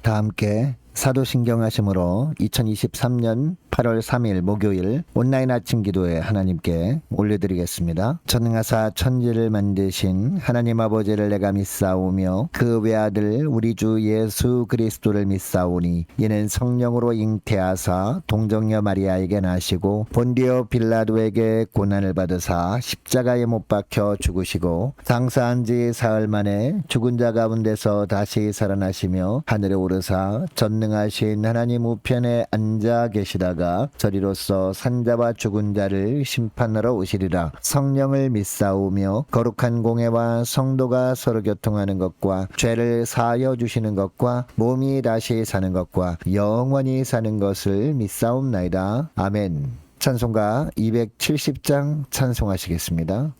다 함께 사도신경 하심으로 2023년 8월 3일 목요일 온라인 아침 기도에 하나님께 올려드리겠습니다. 전능하사 천지를 만드신 하나님 아버지를 내가 믿사오며 그 외아들 우리 주 예수 그리스도를 믿사오니 이는 성령으로 잉태하사 동정녀 마리아에게 나시고 본디오 빌라도에게 고난을 받으사 십자가에 못 박혀 죽으시고 장사한 지 사흘 만에 죽은 자 가운데서 다시 살아나시며 하늘에 오르사 전능하신 하나님 우편에 앉아 계시다가 저리로서 산자와 죽은 자를 심판하러 오시리라. 성령을 믿사오며 거룩한 공회와 성도가 서로 교통하는 것과 죄를 사하여 주시는 것과 몸이 다시 사는 것과 영원히 사는 것을 믿사옵나이다. 아멘. 찬송가 270장 찬송하시겠습니다.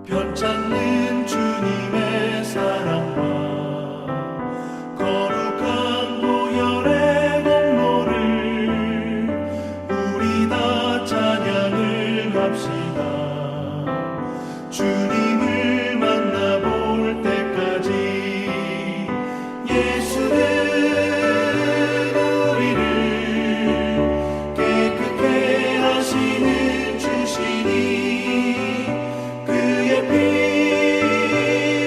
편찮는 주님의 사랑과 거룩한 보혈의 공로를 우리 다 찬양을 합시다. 주님을 만나볼 때까지 예수는 우리를 깨끗게 하시는 주시니 그의 피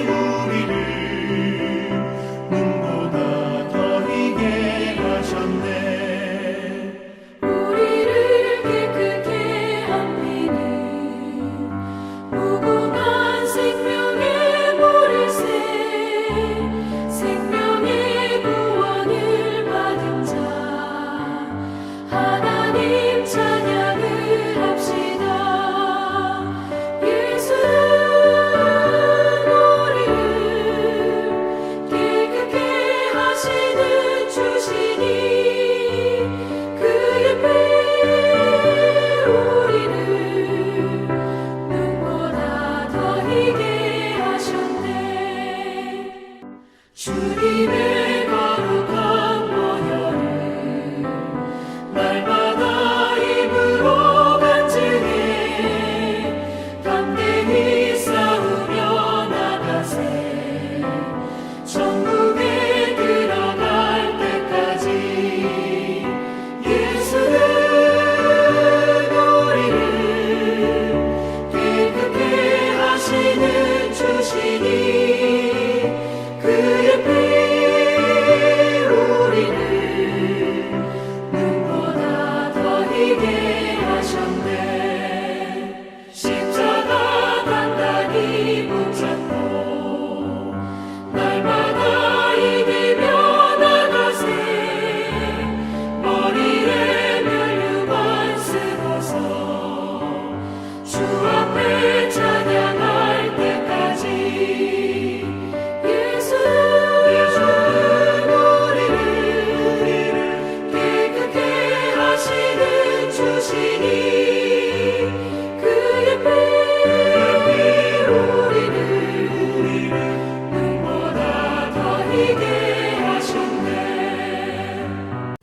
우리를 눈보다 더 희게 하셨네. 우리를 깨끗게 한 피는 무궁한 생명의 보리새 생명의 구원을 받은 자 하나님 찬양을 합시다. 예수는 우리를 깨끗게 하시는 주시니 그의 피 우리를 눈보다 더 희게 하셨네. 주님의 거룩한 보혈을 날마다 입으로 간증해 담대히 싸우며 나가세. 천국에 들어갈 때까지 예수는 우리를 깨끗게 하시는 주시니 그의 피 우리를 눈보다 더 희게 하셨네. 십자가 단단히 붙잡고 날마다 이기며 나가세. 머리에 면류관 쓰고서 주 앞에 찬양할 때까지 예수는 우리를 깨끗게 하시는 주시니 그의 피 우리를 눈보다 더 희게 하셨네.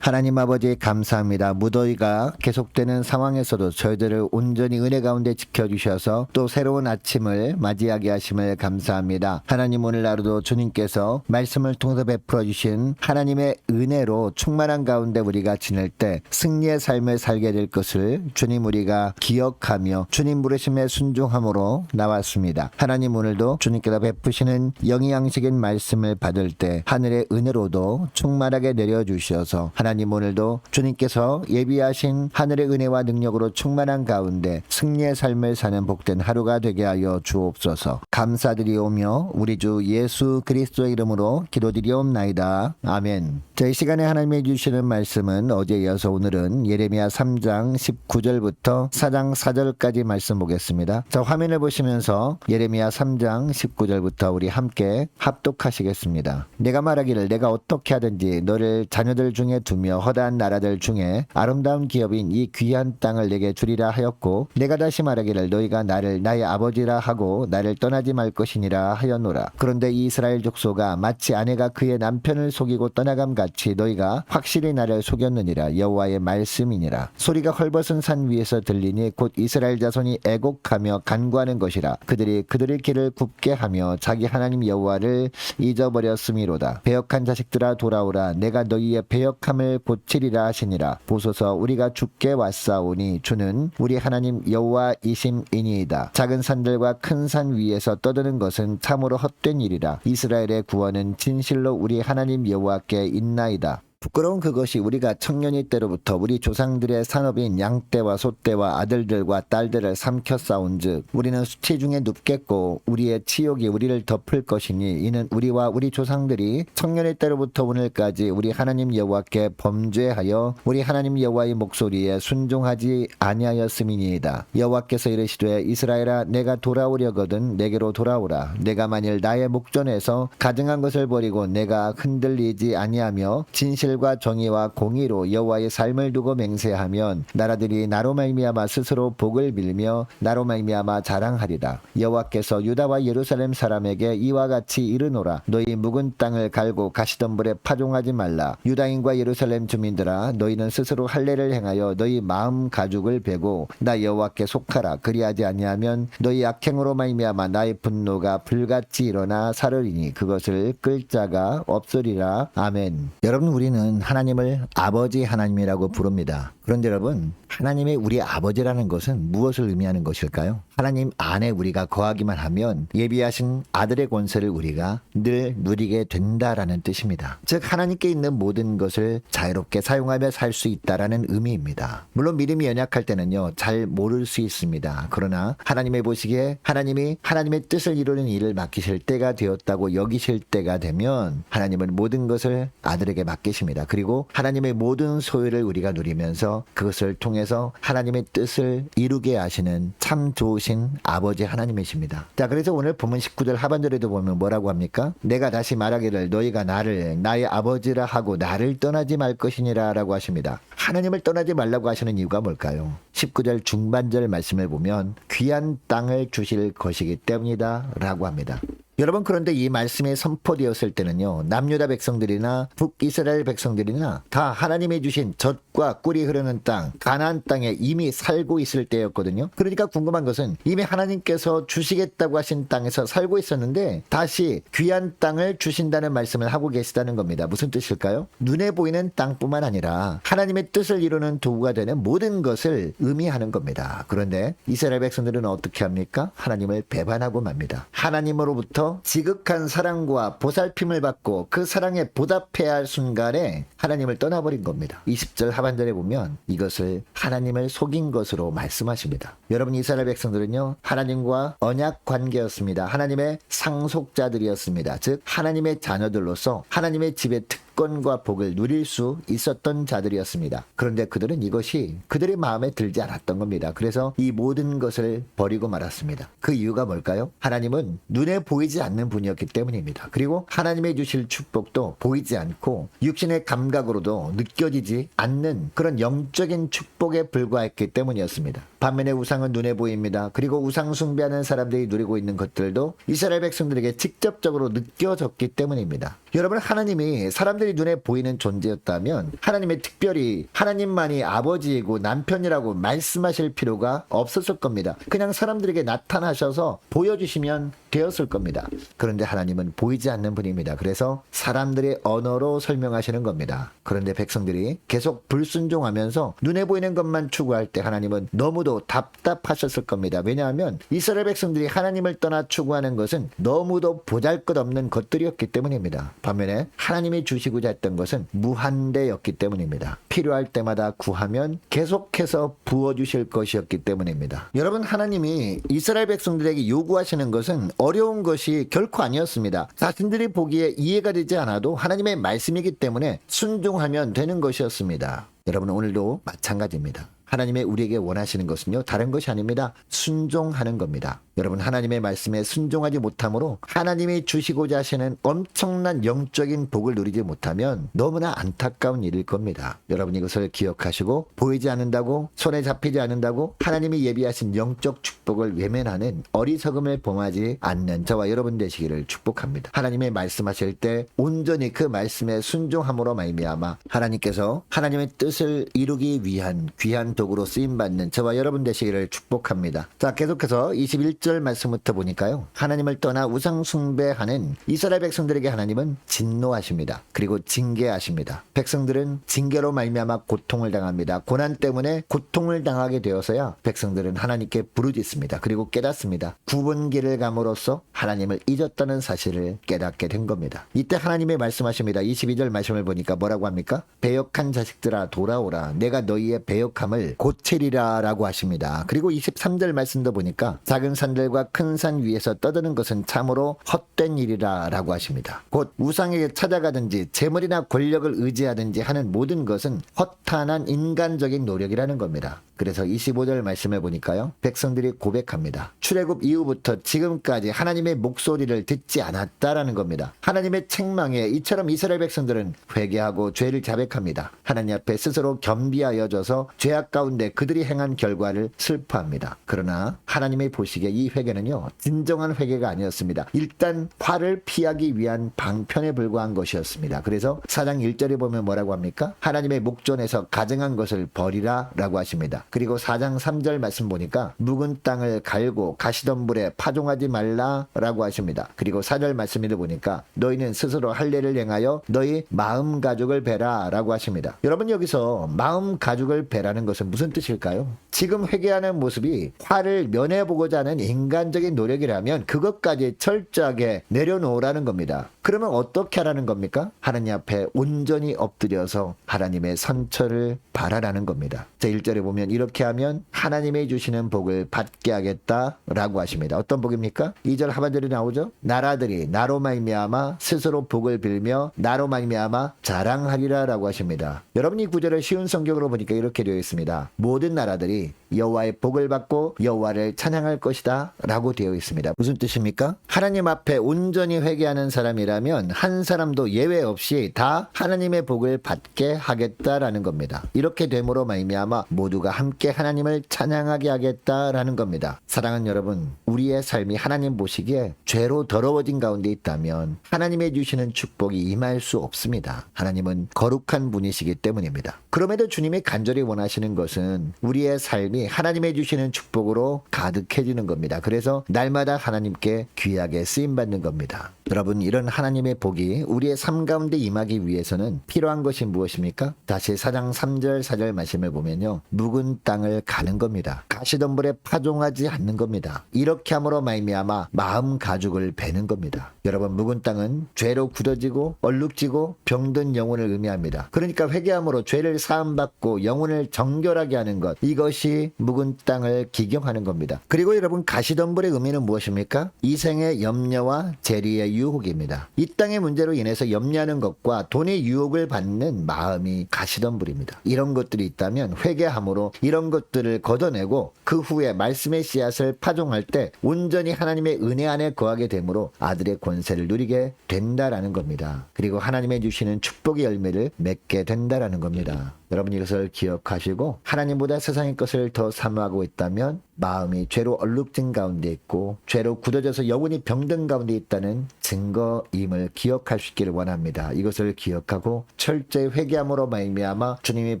하나님 아버지 감사합니다. 무더위가 계속되는 상황에서도 저희들을 온전히 은혜 가운데 지켜주셔서 또 새로운 아침을 맞이하게 하심을 감사합니다. 하나님 오늘 하루도 주님께서 말씀을 통해서 베풀어 주신 하나님의 은혜로 충만한 가운데 우리가 지낼 때 승리의 삶을 살게 될 것을 주님 우리가 기억하며 주님 부르심에 순종함으로 나왔습니다. 하나님 오늘도 주님께서 베푸시는 영양식인 말씀을 받을 때 하늘의 은혜로도 충만하게 내려주셔서 하나님 오늘도 주님께서 예비하신 하늘의 은혜와 능력으로 충만한 가운데 승리의 삶을 사는 복된 하루가 되게 하여 주옵소서. 감사드리오며 우리 주 예수 그리스도의 이름으로 기도드리옵나이다. 아멘. 자, 이 시간에 하나님이 주시는 말씀은 어제 이어서 오늘은 예레미야 3장 19절부터 4장 4절까지 말씀 보겠습니다. 자, 화면을 보시면서 예레미야 3장 19절부터 우리 함께 합독하시겠습니다. 내가 말하기를 내가 어떻게 하든지 너를 자녀들 중에 두며 허다한 나라들 중에 아름다운 기업인 이 귀한 땅을 내게 주리라 하였고 내가 다시 말하기를 너희가 나를 나의 아버지라 하고 나를 떠나지 말 것이니라 하였노라. 그런데 이 이스라엘 족속아 마치 아내가 그의 남편을 속이고 떠나감 같이 너희가 확실히 나를 속였느니라. 여호와의 말씀이니라. 소리가 헐벗은 산 위에서 들리니 곧 이스라엘 자손이 애곡하며 간구하는 것이라. 그들이 그들의 길을 굽게 하며 자기 하나님 여호와를 잊어버렸음이로다. 배역한 자식들아 돌아오라. 내가 너희의 배역함을 고치리라 하시니라. 보소서 우리가 주께 왔사오니 주는 우리 하나님 여호와이심이니이다. 작은 산들과 큰 산 위에서 떠드는 것은 참으로 헛된 일이라. 이스라엘의 구원은 진실로 우리 하나님 여호와께 있나이다. 부끄러운 그것이 우리가 청년이 때로부터 우리 조상들의 산업인 양떼와 소떼와 아들들과 딸들을 삼켜 싸운즉 우리는 수치 중에 눕겠고 우리의 치욕이 우리를 덮을 것이니 이는 우리와 우리 조상들이 청년의 때로부터 오늘까지 우리 하나님 여호와께 범죄하여 우리 하나님 여호와의 목소리에 순종하지 아니하였음이니이다. 여호와께서 이르시되 이스라엘아 내가 돌아오려거든 내게로 돌아오라. 내가 만일 나의 목전에서 가증한 것을 버리고 내가 흔들리지 아니하며 진실과 정의와 공의로 여호와의 삶을 두고 맹세하면 나라들이 나로 말미암아 스스로 복을 빌며 나로 말미암아 자랑하리라. 여호와께서 유다와 예루살렘 사람에게 이와 같이 이르노라. 너희 묵은 땅을 갈고 가시덤불에 파종하지 말라. 유다인과 예루살렘 주민들아 너희는 스스로 할례를 행하여 너희 마음 가죽을 베고 나 여호와께 속하라. 그리하지 아니하면 너희 악행으로 말미암아 나의 분노가 불같이 일어나 사르리니 그것을 끌 자가 없으리라. 아멘. 여러분 우리는 하나님을 아버지 하나님이라고 부릅니다. 그런데 여러분 하나님이 우리 아버지라는 것은 무엇을 의미하는 것일까요? 하나님 안에 우리가 거하기만 하면 예비하신 아들의 권세를 우리가 늘 누리게 된다라는 뜻입니다. 즉 하나님께 있는 모든 것을 자유롭게 사용하며 살 수 있다라는 의미입니다. 물론 믿음이 연약할 때는요 잘 모를 수 있습니다. 그러나 하나님의 보시기에 하나님이 하나님의 뜻을 이루는 일을 맡기실 때가 되었다고 여기실 때가 되면 하나님은 모든 것을 아들에게 맡기십니다. 그리고 하나님의 모든 소유를 우리가 누리면서 그것을 통해서 하나님의 뜻을 이루게 하시는 참 좋으신 아버지 하나님이십니다. 자, 그래서 오늘 본문 19절 하반절에도 보면 뭐라고 합니까? 내가 다시 말하기를 너희가 나를 나의 아버지라 하고 나를 떠나지 말 것이니라 라고 하십니다. 하나님을 떠나지 말라고 하시는 이유가 뭘까요? 19절 중반절 말씀을 보면 귀한 땅을 주실 것이기 때문이다 라고 합니다. 여러분 그런데 이 말씀이 선포되었을 때는요 남유다 백성들이나 북이스라엘 백성들이나 다 하나님이 주신 젖과 꿀이 흐르는 땅 가나안 땅에 이미 살고 있을 때였거든요. 그러니까 궁금한 것은 이미 하나님께서 주시겠다고 하신 땅에서 살고 있었는데 다시 귀한 땅을 주신다는 말씀을 하고 계시다는 겁니다. 무슨 뜻일까요? 눈에 보이는 땅뿐만 아니라 하나님의 뜻을 이루는 도구가 되는 모든 것을 의미하는 겁니다. 그런데 이스라엘 백성들은 어떻게 합니까? 하나님을 배반하고 맙니다. 하나님으로부터 지극한 사랑과 보살핌을 받고 그 사랑에 보답해야 할 순간에 하나님을 떠나버린 겁니다. 20절 하반절에 보면 이것을 하나님을 속인 것으로 말씀하십니다. 여러분 이스라엘 백성들은요 하나님과 언약 관계였습니다. 하나님의 상속자들이었습니다. 즉 하나님의 자녀들로서 하나님의 집에 특권과 복을 누릴 수 있었던 자들이었습니다. 그런데 그들은 이것이 그들의 마음에 들지 않았던 겁니다. 그래서 이 모든 것을 버리고 말았습니다. 그 이유가 뭘까요? 하나님은 눈에 보이지 않는 분이었기 때문입니다. 그리고 하나님의 주실 축복도 보이지 않고 육신의 감각으로도 느껴지지 않는 그런 영적인 축복에 불과했기 때문이었습니다. 반면에 우상은 눈에 보입니다. 그리고 우상 숭배하는 사람들이 누리고 있는 것들도 이스라엘 백성들에게 직접적으로 느껴졌기 때문입니다. 여러분 하나님이 사람들이 눈에 보이는 존재였다면 하나님의 특별히 하나님만이 아버지이고 남편이라고 말씀하실 필요가 없었을 겁니다. 그냥 사람들에게 나타나셔서 보여주시면 되었을 겁니다. 그런데 하나님은 보이지 않는 분입니다. 그래서 사람들의 언어로 설명하시는 겁니다. 그런데 백성들이 계속 불순종하면서 눈에 보이는 것만 추구할 때 하나님은 너무도 답답하셨을 겁니다. 왜냐하면 이스라엘 백성들이 하나님을 떠나 추구하는 것은 너무도 보잘것없는 것들이었기 때문입니다. 반면에 하나님이 주시고자 했던 것은 무한대였기 때문입니다. 필요할 때마다 구하면 계속해서 부어주실 것이었기 때문입니다. 여러분 하나님이 이스라엘 백성들에게 요구하시는 것은 어려운 것이 결코 아니었습니다. 자신들이 보기에 이해가 되지 않아도 하나님의 말씀이기 때문에 순종하면 되는 것이었습니다. 여러분 오늘도 마찬가지입니다. 하나님의 우리에게 원하시는 것은요 다른 것이 아닙니다. 순종하는 겁니다. 여러분, 하나님의 말씀에 순종하지 못함으로 하나님이 주시고자 하시는 엄청난 영적인 복을 누리지 못하면 너무나 안타까운 일일 겁니다. 여러분, 이것을 기억하시고 보이지 않는다고, 손에 잡히지 않는다고 하나님이 예비하신 영적 축복을 외면하는 어리석음을 범하지 않는 저와 여러분 되시기를 축복합니다. 하나님의 말씀하실 때 온전히 그 말씀에 순종함으로 말미암아 하나님께서 하나님의 뜻을 이루기 위한 귀한 도구로 쓰임받는 저와 여러분 되시기를 축복합니다. 자, 계속해서 21절 말씀부터 보니까요, 하나님을 떠나 우상 숭배하는 이스라엘 백성들에게 하나님은 진노하십니다. 그리고 징계하십니다. 백성들은 징계로 말미암아 고통을 당합니다. 고난 때문에 고통을 당하게 되어서야 백성들은 하나님께 부르짖습니다. 그리고 깨닫습니다. 굽은 길을 감으로써 하나님을 잊었다는 사실을 깨닫게 된 겁니다. 이때 하나님의 말씀하십니다. 22절 말씀을 보니까 뭐라고 합니까? 배역한 자식들아 돌아오라, 내가 너희의 배역함을 고치리라 라고 하십니다. 그리고 23절 말씀도 보니까 작은 산들과 큰 산 위에서 떠드는 것은 참으로 헛된 일이라 라고 하십니다. 곧 우상에게 찾아가든지 재물이나 권력을 의지하든지 하는 모든 것은 허탄한 인간적인 노력이라는 겁니다. 그래서 25절 말씀을 보니까요, 백성들이 고백합니다. 출애굽 이후부터 지금까지 하나님의 목소리를 듣지 않았다라는 겁니다. 하나님의 책망에 이처럼 이스라엘 백성들은 회개하고 죄를 자백합니다. 하나님 앞에 스스로 겸비하여져서 죄악 가운데 그들이 행한 결과를 슬퍼합니다. 그러나 하나님의 보시기에 이 회개는요, 진정한 회개가 아니었습니다. 일단 화를 피하기 위한 방편에 불과한 것이었습니다. 그래서 4장 1절에 보면 뭐라고 합니까? 하나님의 목전에서 가증한 것을 버리라 라고 하십니다. 그리고 4장 3절 말씀 보니까 묵은 땅을 갈고 가시덤불에 파종하지 말라 라고 하십니다. 그리고 4절 말씀을 보니까 너희는 스스로 할례를 행하여 너희 마음 가죽을 베라 라고 하십니다. 여러분, 여기서 마음 가죽을 베라는 것은 무슨 뜻일까요? 지금 회개하는 모습이 화를 면해보고자 하는 인간적인 노력이라면 그것까지 철저하게 내려놓으라는 겁니다. 그러면 어떻게 하라는 겁니까? 하나님 앞에 온전히 엎드려서 하나님의 선처를 바라라는 겁니다. 자, 1절에 보면 이렇게 하면 하나님이 주시는 복을 받게 하겠다라고 하십니다. 어떤 복입니까? 2절 하반절이 나오죠. 나라들이 나로 말미암아 스스로 복을 빌며 나로 말미암아 자랑하리라라고 하십니다. 여러분, 이 구절을 쉬운 성경으로 보니까 이렇게 되어 있습니다. 모든 나라들이 여호와의 복을 받고 여호와를 찬양할 것이다 라고 되어 있습니다. 무슨 뜻입니까? 하나님 앞에 온전히 회개하는 사람이라면 한 사람도 예외 없이 다 하나님의 복을 받게 하겠다라는 겁니다. 이렇게 됨으로 말미암아 모두가 함께 하나님을 찬양하게 하겠다라는 겁니다. 사랑하는 여러분, 우리의 삶이 하나님 보시기에 죄로 더러워진 가운데 있다면 하나님의 주시는 축복이 임할 수 없습니다. 하나님은 거룩한 분이시기 때문입니다. 그럼에도 주님이 간절히 원하시는 것은 우리의 삶이 하나님의 주시는 축복으로 가득해지는 겁니다. 그래서 날마다 하나님께 귀하게 쓰임받는 겁니다. 여러분, 이런 하나님의 복이 우리의 삶 가운데 임하기 위해서는 필요한 것이 무엇입니까? 다시 4장 3절 4절 말씀을 보면요, 묵은 땅을 가는 겁니다. 가시덤불에 파종하지 않는 겁니다. 이렇게 함으로 말미암아 마음 가죽을 베는 겁니다. 여러분, 묵은 땅은 죄로 굳어지고 얼룩지고 병든 영혼을 의미합니다. 그러니까 회개함으로 죄를 사함받고 영혼을 정결하게 하는 것, 이것이 묵은 땅을 기경하는 겁니다. 그리고 여러분, 가시덤불의 의미는 무엇입니까? 이생의 염려와 재리의 유혹입니다. 이 땅의 문제로 인해서 염려하는 것과 돈의 유혹을 받는 마음이 가시덤불입니다. 이런 것들이 있다면 회개함으로 이런 것들을 걷어내고 그 후에 말씀의 씨앗을 파종할 때 온전히 하나님의 은혜 안에 거하게 되므로 아들의 권세를 누리게 된다라는 겁니다. 그리고 하나님의 주시는 축복의 열매를 맺게 된다라는 겁니다. 여러분, 이것을 기억하시고 하나님보다 세상의 것을 더 사모하고 있다면 마음이 죄로 얼룩진 가운데 있고 죄로 굳어져서 영혼이 병든 가운데 있다는 증거임을 기억할 수 있기를 원합니다. 이것을 기억하고 철저히 회개함으로 말미암아 주님이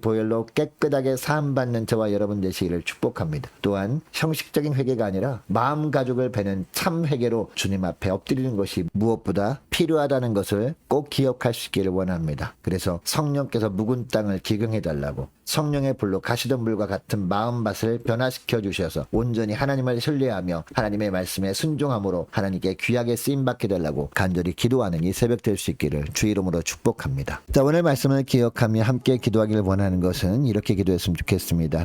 보혈로 깨끗하게 사함받는 저와 여러분 되시기를 축복합니다. 또한 형식적인 회개가 아니라 마음 가죽을 베는 참 회개로 주님 앞에 엎드리는 것이 무엇보다 필요하다는 것을 꼭 기억할 수 있기를 원합니다. 그래서 성령께서 묵은 땅을 기경해 달라고 성령의 불로 가시덤불과 같은 마음밭을 변화시켜 주셔서 온전히 하나님을 신뢰하며 하나님의 말씀에 순종함으로 하나님께 귀하게 쓰임받게 달라고 간절히 기도하는 이 새벽 될 수 있기를 주 이름으로 축복합니다. 자, 오늘 말씀을 기억하며 함께 기도하기를 원하는 것은 이렇게 기도했으면 좋겠습니다.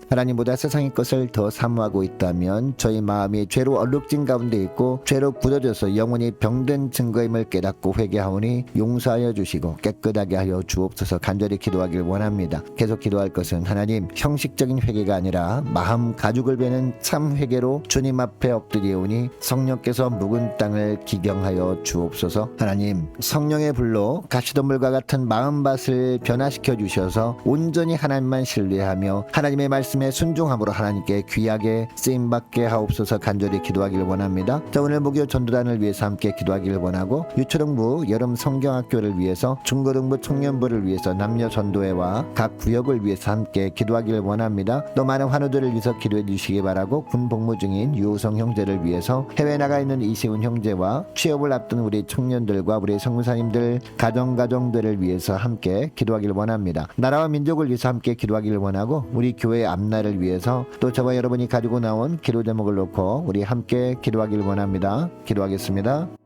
하나님보다 세상의 것을 더 사모하고 있다면 저희 마음이 죄로 얼룩진 가운데 있고 죄로 굳어져서 영혼이 병든 증거임을 깨닫고 회개하오니 용서하여 주시고 깨끗하게 하여 주옵소서 간절히 기도하기를 원합니다. 계속 기도할 것은 하나님, 형식적인 회개가 아니라 마음 가죽을 예배는 참 회개로 주님 앞에 엎드리오니 성령께서 묵은 땅을 기경하여 주옵소서. 하나님, 성령의 불로 가시덤불과 같은 마음밭을 변화시켜 주셔서 온전히 하나님만 신뢰하며 하나님의 말씀에 순종함으로 하나님께 귀하게 쓰임받게 하옵소서. 간절히 기도하기를 원합니다. 자, 오늘 목요 전도단을 위해서 함께 기도하기를 원하고, 유초등부 여름 성경학교를 위해서, 중고등부 청년부를 위해서, 남녀 전도회와 각 구역을 위해서 함께 기도하기를 원합니다. 또 많은 환우들을 위해서 기도해 주시기 바라고, 군 복무 중인 유우성 형제를 위해서, 해외 나가 있는 이시훈 형제와 취업을 앞둔 우리 청년들과 우리 성무사님들 가정들을 위해서 함께 기도하기를 원합니다. 나라와 민족을 위해서 함께 기도하기를 원하고, 우리 교회 앞날을 위해서, 또 저와 여러분이 가지고 나온 기도 제목을 놓고 우리 함께 기도하기를 원합니다. 기도하겠습니다.